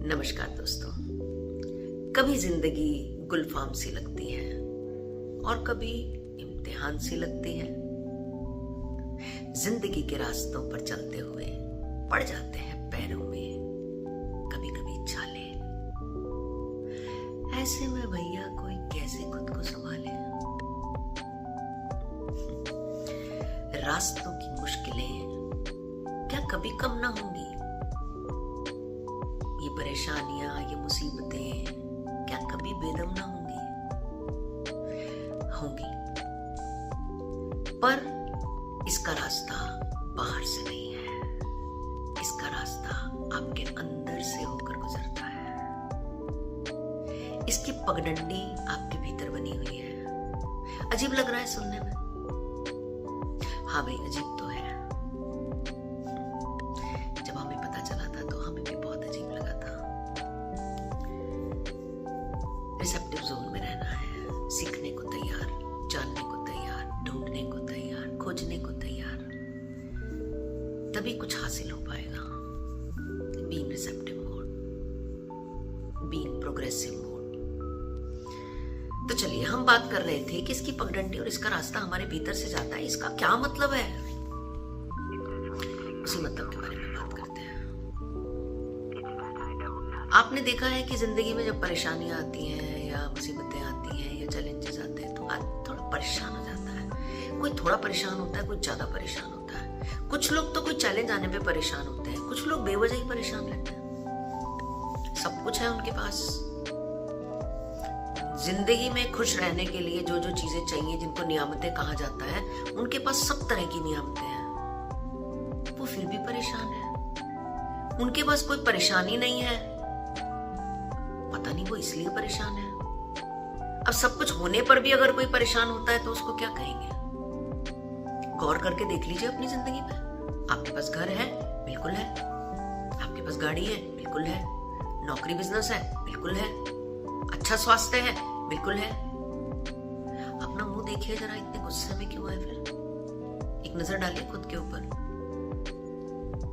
नमस्कार दोस्तों। कभी जिंदगी गुलफाम सी लगती है और कभी इम्तिहान सी लगती है। जिंदगी के रास्तों पर चलते हुए पड़ जाते हैं पैरों में कभी कभी छाले। ऐसे में भैया कोई कैसे खुद को संभाले। रास्तों की मुश्किलें क्या कभी कम ना होंगी। ये परेशानियां, ये मुसीबतें क्या कभी बेदम ना होंगी। पर इसका रास्ता बाहर से नहीं है, इसका रास्ता आपके अंदर से होकर गुजरता है। इसकी पगडंडी आपके भीतर बनी हुई है। अजीब लग रहा है सुनने में? हाँ भाई, अजीब तो है। जब हमें पता चला था तो हमें भी बहुत अजीब लगा था। रिसेप्टिव जोन में रहना है, सीखने को तैयार, जानने को तैयार, ढूंढने को तैयार, खोजने को तैयार, तभी कुछ हासिल हो पाएगा। Being receptive mode, being progressive mode. तो चलिए, हम बात कर रहे थे कि इसकी पगडंडी और इसका रास्ता हमारे भीतर से जाता है। इसका क्या मतलब है, उसी मतलब के बारे में बात करते हैं। आपने देखा है कि जिंदगी में जब परेशानियां आती हैं या मुसीबतें आती हैं या चैलेंजेस आते हैं तो आदमी थोड़ा परेशान हो जाता है। कोई थोड़ा परेशान होता है, कोई ज्यादा परेशान होता है। कुछ लोग तो कोई चैलेंज आने पे परेशान होते हैं, कुछ लोग बेवजह ही परेशान रहते हैं। सब कुछ है उनके पास। जिंदगी में खुश रहने के लिए जो जो चीजें चाहिए, जिनको नियामतें कहा जाता है, उनके पास सब तरह की नियामतें हैं। वो फिर भी परेशान है। उनके पास कोई परेशानी नहीं है, पता नहीं वो इसलिए परेशान है। अब सब कुछ होने पर भी अगर कोई परेशान होता है तो उसको क्या कहेंगे? गौर करके देख लीजिए अपनी जिंदगी में। आपके पास घर है, बिल्कुल है। आपके पास गाड़ी है, बिल्कुल है। नौकरी बिजनेस है, बिल्कुल है। अच्छा स्वास्थ्य है, बिल्कुल है। अपना मुंह देखिए जरा, इतने गुस्से में क्यों है? फिर एक नजर डालिए खुद के ऊपर,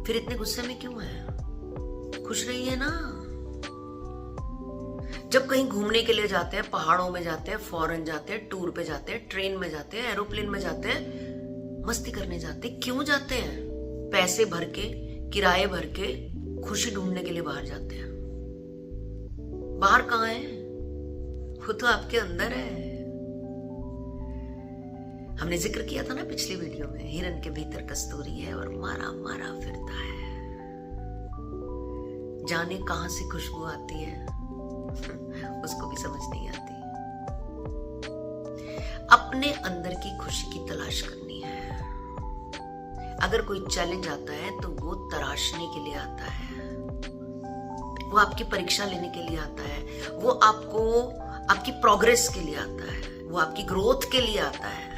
फिर इतने गुस्से में क्यों है? खुश रहिए ना। जब कहीं घूमने के लिए जाते हैं, पहाड़ों में जाते हैं, फॉरेन जाते हैं, टूर पे जाते हैं, ट्रेन में जाते हैं, एरोप्लेन में जाते हैं, मस्ती करने जाते हैं, क्यों जाते हैं? पैसे भर के, किराए भर के, खुशी ढूंढने के लिए बाहर जाते हैं। बाहर कहाँ है? वो तो आपके अंदर है। हमने जिक्र किया था ना पिछली वीडियो में, हिरन के भीतर कस्तूरी है और मारा मारा फिरता है। जाने कहां से खुशबू आती है उसको भी समझ नहीं आती। अपने अंदर की खुशी की तलाश करनी है। अगर कोई चैलेंज आता है तो वो तराशने के लिए आता है, वो आपकी परीक्षा लेने के लिए आता है, वो आपको आपकी प्रोग्रेस के लिए आता है, वो आपकी ग्रोथ के लिए आता है।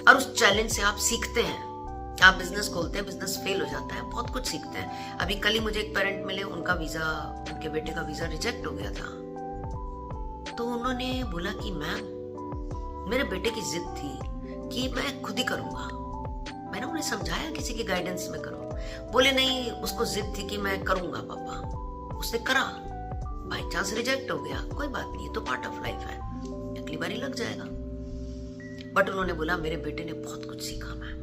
और उस चैलेंज से आप सीखते हैं। आप बिजनेस खोलते हैं, बिजनेस फेल हो जाता है, बहुत कुछ सीखते हैं। अभी कल ही मुझे एक पेरेंट मिले, उनका वीजा, उनके बेटे का वीजा रिजेक्ट हो गया था। तो उन्होंने बोला कि मैम, मेरे बेटे की जिद थी कि मैं खुद ही करूंगा। मैंने उन्हें समझाया किसी की गाइडेंस में करो। बोले नहीं, उसको जिद थी कि मैं करूंगा पापा। उसने करा, बाई चांस रिजेक्ट हो गया, कोई बात नहीं, तो पार्ट ऑफ लाइफ है, अगली बारी लग जाएगा। बट उन्होंने बोला मेरे बेटे ने बहुत कुछ सीखा मैम।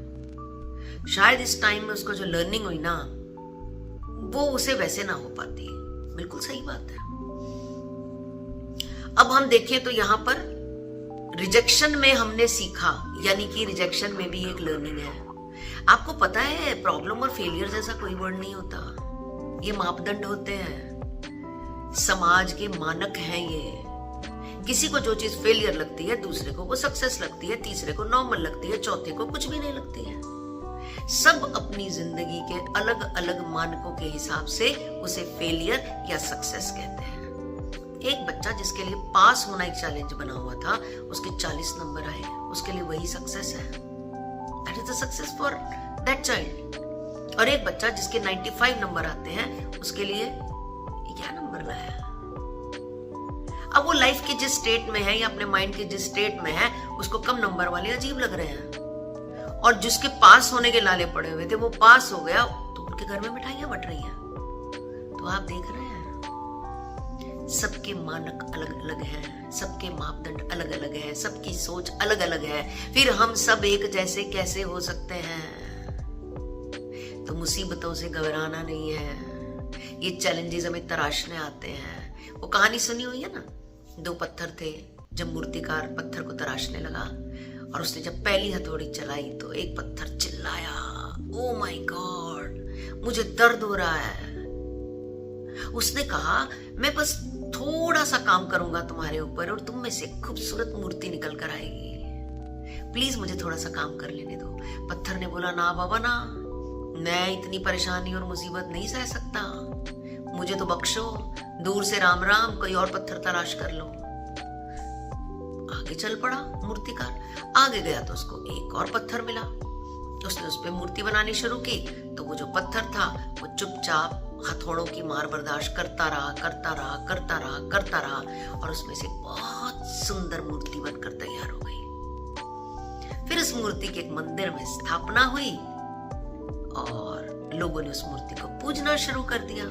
शायद इस टाइम में उसको जो लर्निंग हुई ना, वो उसे वैसे ना हो पाती। बिल्कुल सही बात है। अब हम देखें तो यहां पर रिजेक्शन में हमने सीखा, यानी कि रिजेक्शन में भी एक लर्निंग है। आपको पता है, प्रॉब्लम और फेलियर जैसा कोई वर्ड नहीं होता। ये मापदंड होते हैं, समाज के मानक हैं ये। किसी को जो चीज फेलियर लगती है, दूसरे को वो सक्सेस लगती है, तीसरे को नॉर्मल लगती है, चौथे को कुछ भी नहीं लगती है। सब अपनी जिंदगी के अलग अलग मानकों के हिसाब से उसे फेलियर या सक्सेस कहते हैं। एक बच्चा जिसके लिए पास होना एक चैलेंज बना हुआ था, उसके 40 नंबर आए, उसके लिए वही सक्सेस है। That is the success for that child. और एक बच्चा जिसके 95 नंबर आते हैं, उसके लिए क्या नंबर लाया? अब वो लाइफ के जिस स्टेट में है या अपने माइंड के जिस स्टेट में है, उसको कम नंबर वाले अजीब लग रहे हैं। और जिसके पास होने के लाले पड़े हुए थे वो पास हो गया, तो उनके घर में मिठाइयां बट रही हैं। तो आप देख रहे हैं सबके मानक अलग अलग हैं, सबके मापदंड अलग अलग है, सबकी सोच अलग अलग है, फिर हम सब एक जैसे कैसे हो सकते हैं? तो मुसीबतों से घबराना नहीं है, ये चैलेंजेस हमें तराशने आते हैं। वो कहानी सुनी हुई है ना, 2 पत्थर थे, जब मूर्तिकार पत्थर को तराशने लगा और उसने जब पहली हथौड़ी चलाई तो एक पत्थर चिल्लाया, ओ माय गॉड, मुझे दर्द हो रहा है। उसने कहा, मैं बस थोड़ा सा काम करूंगा तुम्हारे ऊपर और तुम में से खूबसूरत मूर्ति निकल कर आएगी, प्लीज मुझे थोड़ा सा काम कर लेने दो। पत्थर ने बोला, ना बाबा ना, मैं इतनी परेशानी और मुसीबत नहीं सह सकता, मुझे तो बख्शो, दूर से राम राम, कोई और पत्थर तलाश कर लो। आगे चल पड़ा मूर्तिकार, आगे गया तो उसको एक और पत्थर मिला, उसने उस पर मूर्ति बनानी शुरू की। तो वो जो पत्थर था वो चुपचाप हथौड़ों की मार बर्दाश्त करता रहा, करता रहा, करता रहा, करता रहा, और उसमें से बहुत सुंदर मूर्ति बनकर तैयार हो गई। फिर उस मूर्ति के एक मंदिर में स्थापना हुई और लोगों ने उस मूर्ति को पूजना शुरू कर दिया।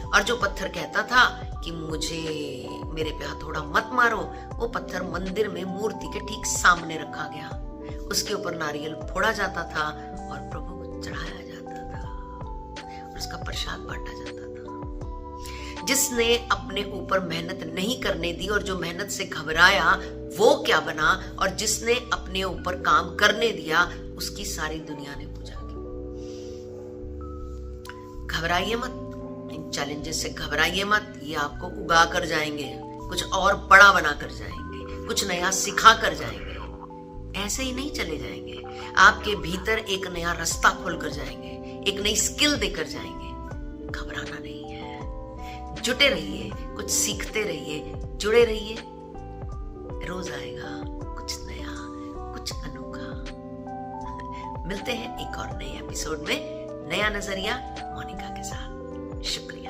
और जो पत्थर कहता था कि मुझे मेरे पे हथौड़ा मत मारो, वो पत्थर मंदिर में मूर्ति के ठीक सामने रखा गया, उसके ऊपर नारियल फोड़ा जाता था और प्रभु को चढ़ाया जाता था और उसका प्रसाद बांटा जाता था। जिसने अपने ऊपर मेहनत नहीं करने दी और जो मेहनत से घबराया वो क्या बना, और जिसने अपने ऊपर काम करने दिया उसकी सारी दुनिया ने पूजा की। घबराइए मत, इन चैलेंजेस से घबराइए मत, ये आपको उगा कर जाएंगे, कुछ और बड़ा बना कर जाएंगे, कुछ नया सिखा कर जाएंगे। ऐसे ही नहीं चले जाएंगे, आपके भीतर एक नया रास्ता खोल कर जाएंगे, एक नई स्किल देकर जाएंगे। घबराना नहीं है, जुटे रहिए, कुछ सीखते रहिए, जुड़े रहिए, रोज आएगा कुछ नया, कुछ अनोखा। मिलते हैं एक और नए एपिसोड में, नया नजरिया मोनिका के साथ। शुक्रिया।